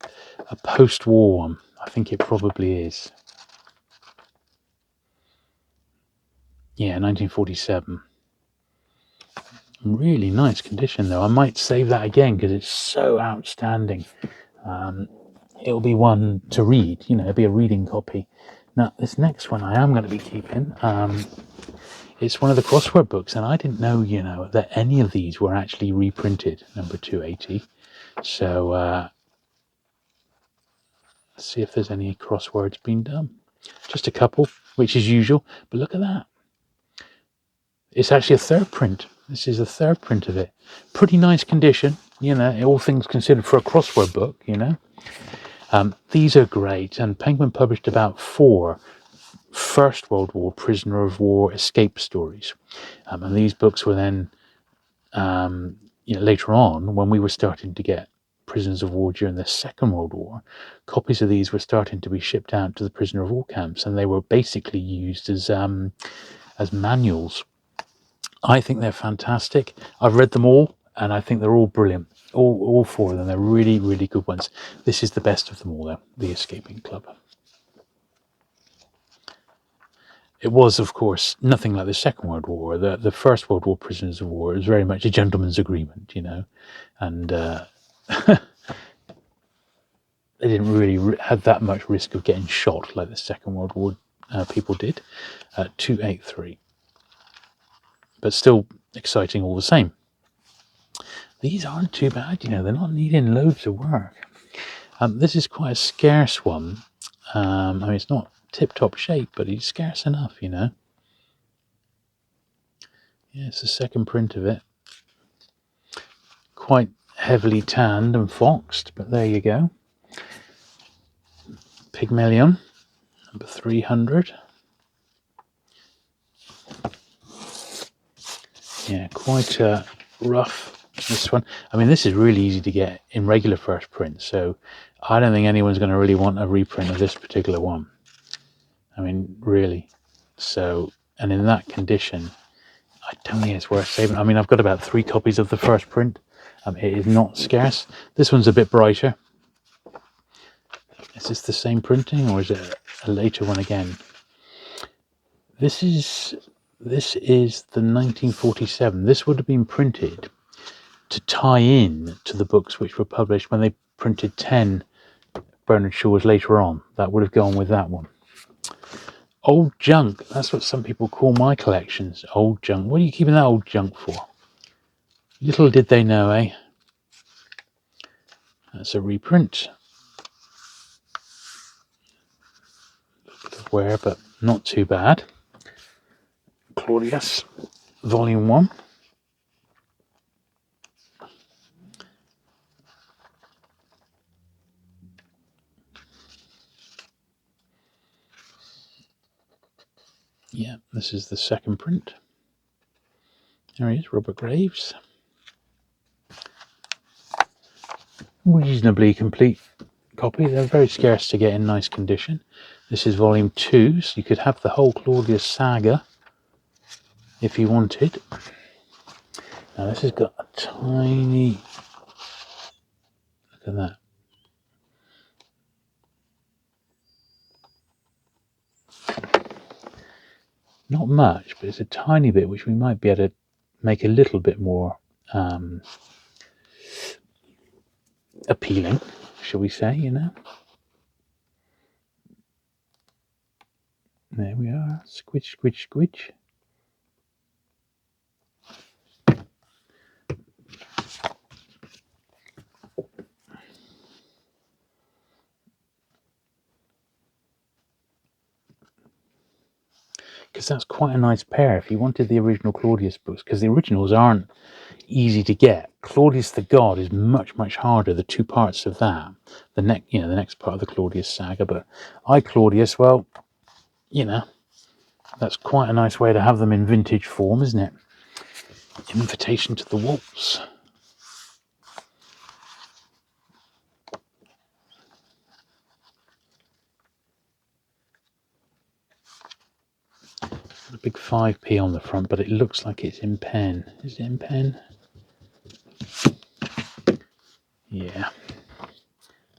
post-war one. I think it probably is. Yeah, 1947. Really nice condition, though. I might save that again because it's so outstanding. It'll be one to read, you know, it'll be a reading copy. Now, this next one I am going to be keeping. It's one of the crossword books, and I didn't know, you know, that any of these were actually reprinted, number 280. So, let's see if there's any crosswords being done. Just a couple, which is usual, but look at that. It's actually a 3rd print. This is a 3rd print of it. Pretty nice condition, you know, all things considered for a crossword book, you know. These are great, and Penguin published about 4 First World War prisoner of war escape stories. And these books were then, you know, later on, when we were starting to get prisoners of war during the Second World War, copies of these were starting to be shipped out to the prisoner of war camps, and they were basically used as manuals. I think they're fantastic. I've read them all, and I think they're all brilliant. All 4 of them. They're really, really good ones. This is the best of them all, though, The Escaping Club. It was, of course, nothing like the Second World War. The First World War prisoners of war was very much a gentleman's agreement, you know, and they didn't really have that much risk of getting shot like the Second World War people did. 283. But still exciting all the same. These aren't too bad, you know, they're not needing loads of work. This is quite a scarce one. I mean, it's not tip-top shape, but it's scarce enough, you know. Yeah, it's the 2nd print of it. Quite heavily tanned and foxed, but there you go. Pygmalion, number 300. Yeah, quite rough, this one. I mean, this is really easy to get in regular first print, so I don't think anyone's going to really want a reprint of this particular one. I mean, really. So, and in that condition, I don't think it's worth saving. I mean, I've got about 3 copies of the first print. It is not scarce. This one's a bit brighter. Is this the same printing, or is it a later one again? This is the 1947. This would have been printed to tie in to the books which were published when they printed 10 Bernard Shaws later on. That would have gone with that one. Old junk. That's what some people call my collections. Old junk. What are you keeping that old junk for? Little did they know, eh? That's a reprint. A bit of wear, but not too bad. Claudius, Volume 1. Yeah, this is the second print. There he is, Robert Graves. Reasonably complete copy. They're very scarce to get in nice condition. This is Volume 2, so you could have the whole Claudius saga if you wanted. Now this has got a tiny... Look at that. Not much, but it's a tiny bit which we might be able to make a little bit more appealing, shall we say, you know. There we are. Squidge, squidge, squidge. Because that's quite a nice pair if you wanted the original Claudius books, because the originals aren't easy to get. Claudius the God is much, much harder, the 2 parts of that. The next part of the Claudius saga. But I Claudius, well, you know, that's quite a nice way to have them in vintage form, isn't it? Invitation to the Waltz. A big 5p on the front, but it looks like it's in pen. Is it in pen? Yeah.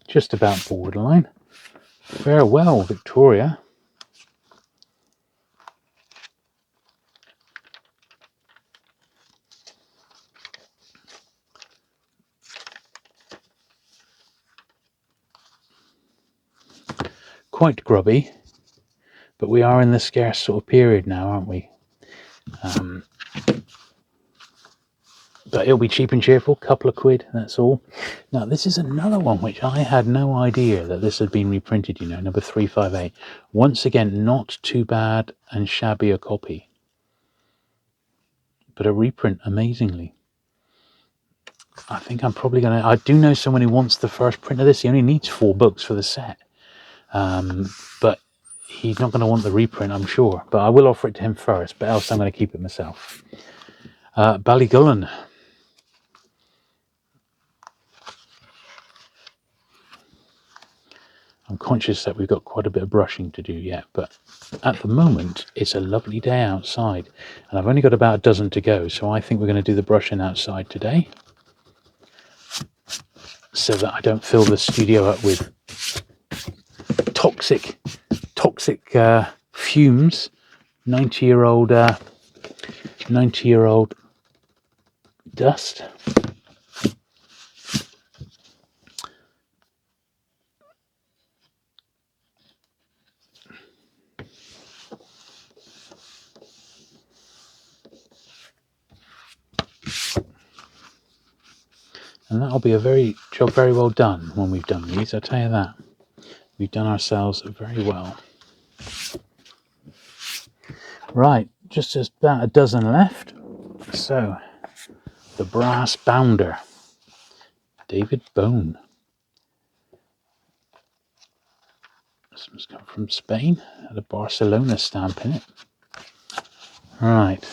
Just about borderline. Farewell, Victoria. Quite grubby, but we are in the scarce sort of period now, aren't we? But it'll be cheap and cheerful, couple of quid, that's all. Now, this is another one which I had no idea that this had been reprinted, you know, number 358. Once again, not too bad and shabby a copy, but a reprint, amazingly. I think I'm probably going to... I do know someone who wants the first print of this. He only needs 4 books for the set. But he's not going to want the reprint, I'm sure. But I will offer it to him first, but else I'm going to keep it myself. Ballygullen. I'm conscious that we've got quite a bit of brushing to do yet, but at the moment it's a lovely day outside and I've only got about a dozen to go, so I think we're going to do the brushing outside today so that I don't fill the studio up with toxic fumes. 90-year-old dust. And that'll be a job very well done when we've done these, I'll tell you that. We've done ourselves very well. Right, just about a dozen left. So, the Brass Bounder, David Bone. This one's come from Spain, had a Barcelona stamp in it. Right.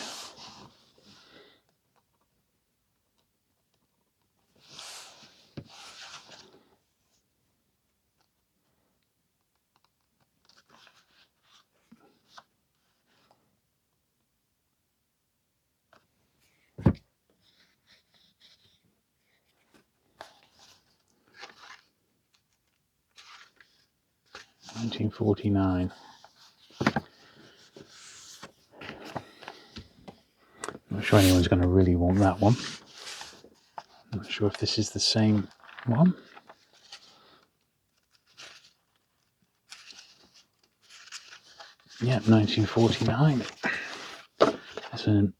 1949. Not sure anyone's going to really want that one. I'm not sure if this is the same one. Yeah, 1949. That's in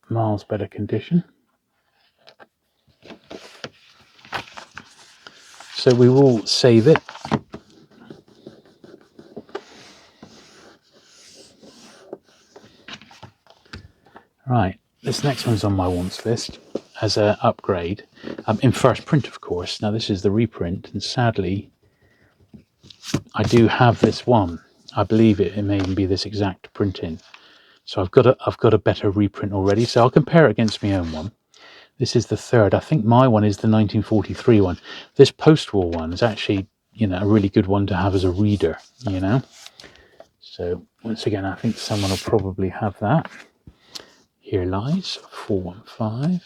miles better condition. So we will save it. Right, this next one's on my wants list as an upgrade. In first print, of course. Now this is the reprint, and sadly, I do have this one. I believe it may even be this exact printing. So I've got a better reprint already. So I'll compare it against my own one. This is the third. I think my one is the 1943 one. This post-war one is actually, a really good one to have as a reader, So once again, I think someone will probably have that. Here lies 415.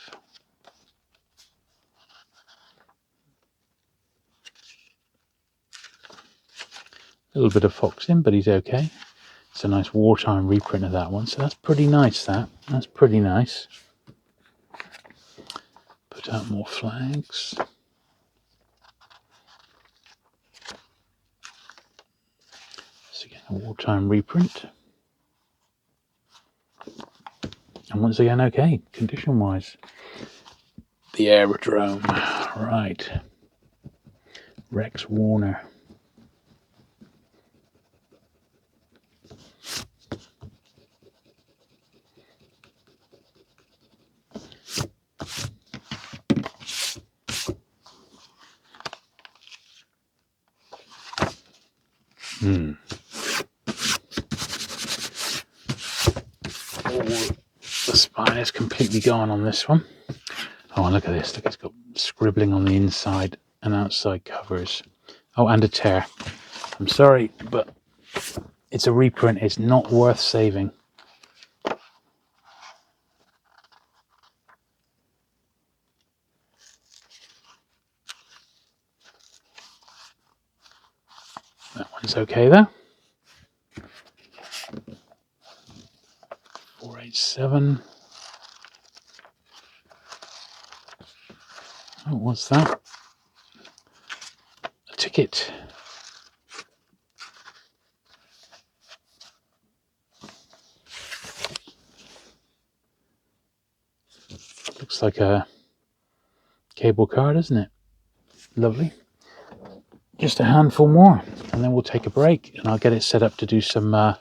A little bit of foxing, but he's okay. It's a nice wartime reprint of that one, so that's pretty nice. That's pretty nice. Put out more flags. So again, a wartime reprint. And once again, okay, condition-wise. The aerodrome, right. Rex Warner. Oh, the spine is completely gone on this one. Oh, and look at this. Look, it's got scribbling on the inside and outside covers. Oh, and a tear. I'm sorry, but it's a reprint. It's not worth saving. That one's okay though. 487. Oh, what's that? A ticket. Looks like a cable card, isn't it? Lovely. Just a handful more, and then we'll take a break, and I'll get it set up to do some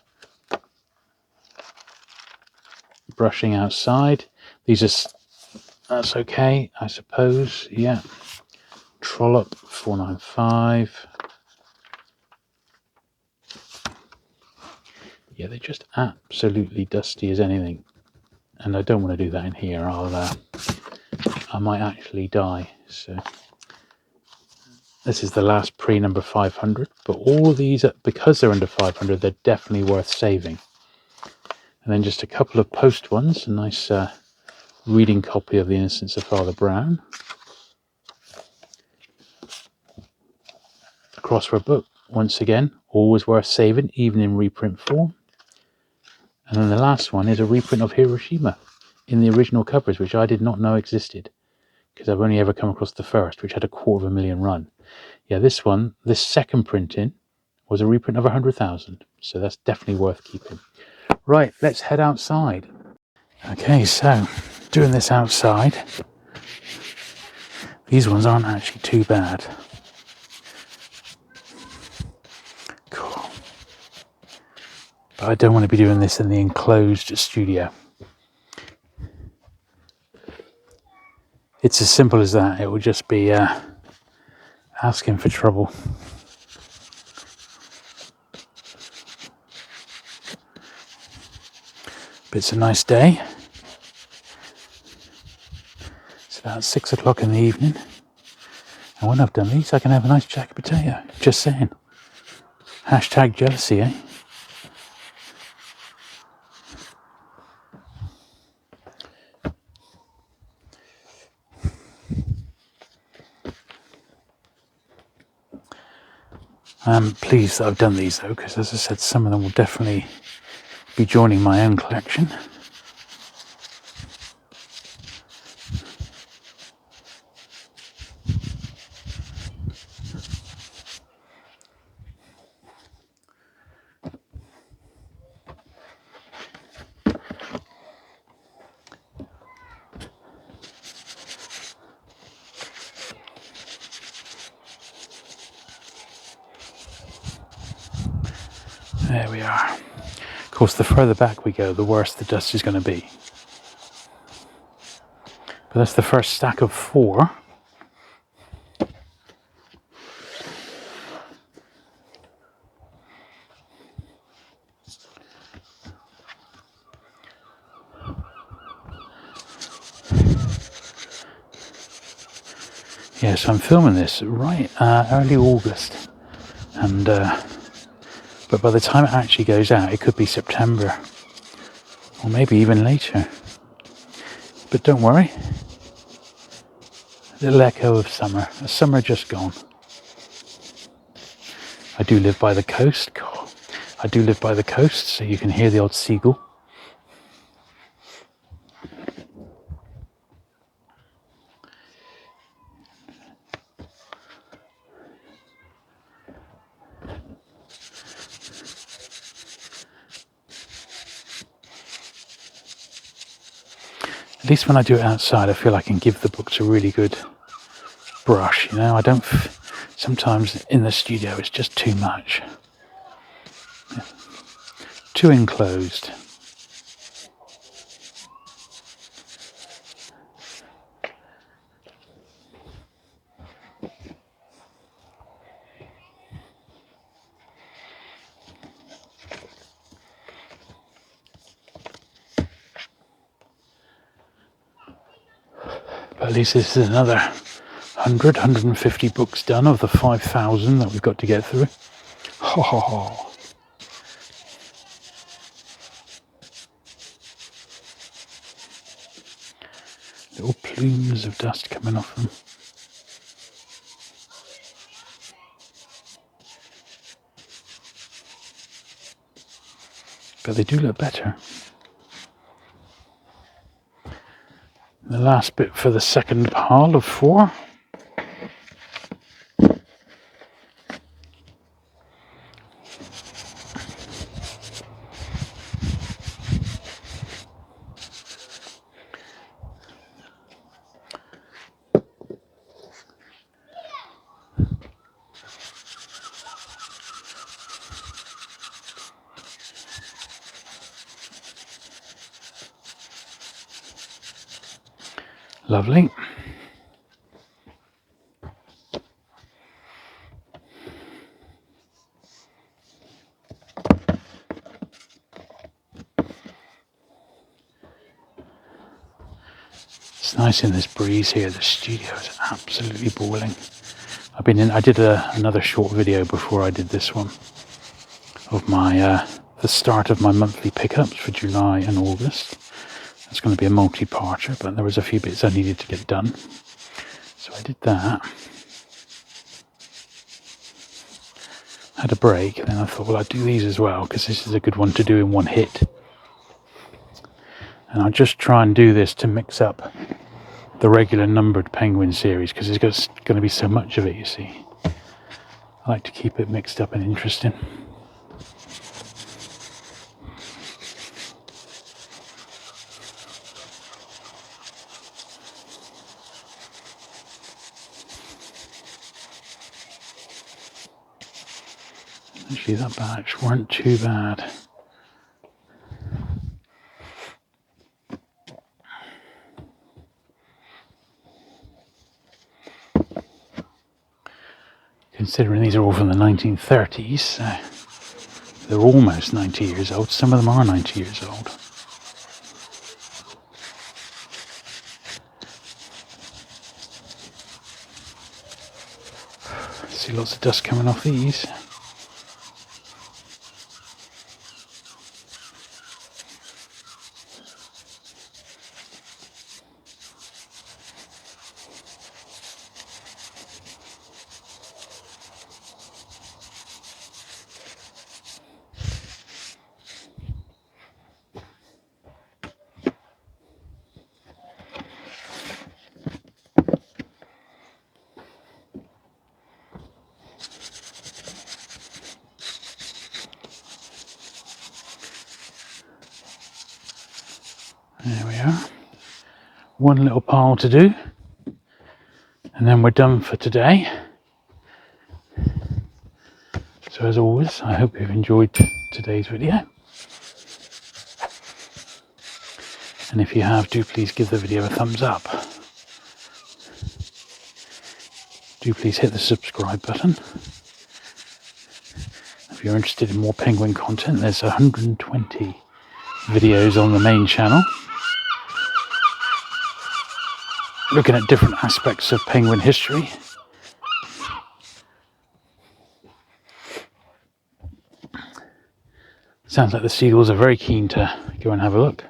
brushing outside. That's okay, I suppose. Yeah. Trollope 495. Yeah, they're just absolutely dusty as anything, and I don't want to do that in here. I might actually die. So this is the last pre-number 500, but all of these, because they're under 500, they're definitely worth saving. And then just a couple of post ones, a nice reading copy of The Innocence of Father Brown. A crossword book, once again, always worth saving, even in reprint form. And then the last one is a reprint of Hiroshima in the original covers, which I did not know existed, because I've only ever come across the first, which had a 250,000 run. Yeah, this one, this second printing, was a reprint of 100,000, so that's definitely worth keeping. Right, let's head outside. Okay, so doing this outside, these ones aren't actually too bad. Cool. But I don't want to be doing this in the enclosed studio. It's as simple as that. It will just be asking for trouble. But it's a nice day. It's about 6 o'clock in the evening. And when I've done these, I can have a nice jacket potato. Just saying. Hashtag jealousy, eh? I'm pleased that I've done these though, because as I said, some of them will definitely be joining my own collection. There we are. Of course, the further back we go, the worse the dust is going to be. But that's the first stack of 4. Yes, I'm filming this right early August, and but by the time it actually goes out, it could be September, or maybe even later. But don't worry, a little echo of summer, a summer just gone. I do live by the coast. God, I do live by the coast, so you can hear the odd seagull. At least when I do it outside, I feel I can give the books a really good brush. You know, I don't. Sometimes in the studio, it's just too much, too enclosed. But at least this is another 150 books done of the 5,000 that we've got to get through. Ho ho ho. Little plumes of dust coming off them. But they do look better. The last bit for the second pile of 4. Lovely. It's nice in this breeze here. The studio is absolutely boiling. I did another short video before I did this one of my the start of my monthly pickups for July and August. It's going to be a multi-parter, but there was a few bits I needed to get done, so I did that. Had a break, and then I thought, well, I'd do these as well because this is a good one to do in one hit. And I'll just try and do this to mix up the regular numbered Penguin series because there's going to be so much of it, you see. I like to keep it mixed up and interesting. Actually, that batch weren't too bad. Considering these are all from the 1930s, they're almost 90 years old. Some of them are 90 years old. See lots of dust coming off these. one little pile to do, and then we're done for today. So as always, I hope you've enjoyed today's video. And if you have, do please give the video a thumbs up. Do please hit the subscribe button. If you're interested in more penguin content, there's 120 videos on the main channel, looking at different aspects of penguin history. Sounds like the seagulls are very keen to go and have a look.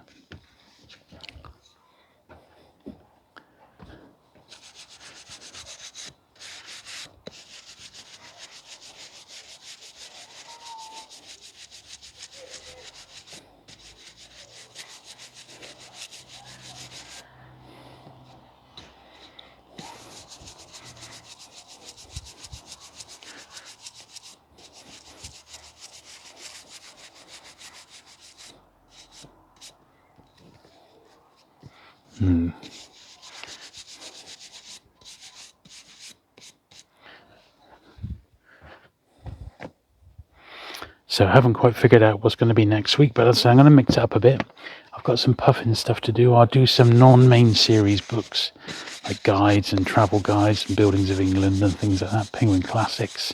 So I haven't quite figured out what's going to be next week, but I'm going to mix it up a bit. I've got some puffin stuff to do. I'll do some non-main series books, like guides and travel guides and buildings of England and things like that, penguin classics.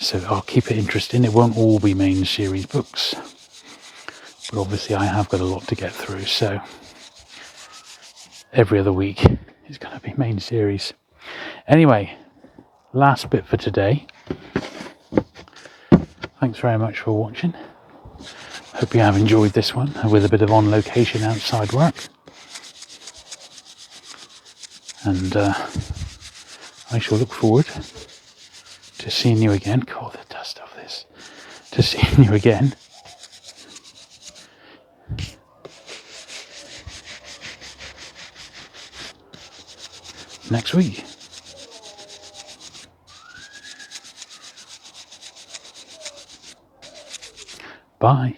So I'll keep it interesting. It won't all be main series books, but obviously I have got a lot to get through. So every other week is going to be main series. Anyway, last bit for today. Thanks very much for watching. Hope you have enjoyed this one with a bit of on location outside work. And I shall look forward to seeing you again. God, the dust of this. To seeing you again next week. Bye.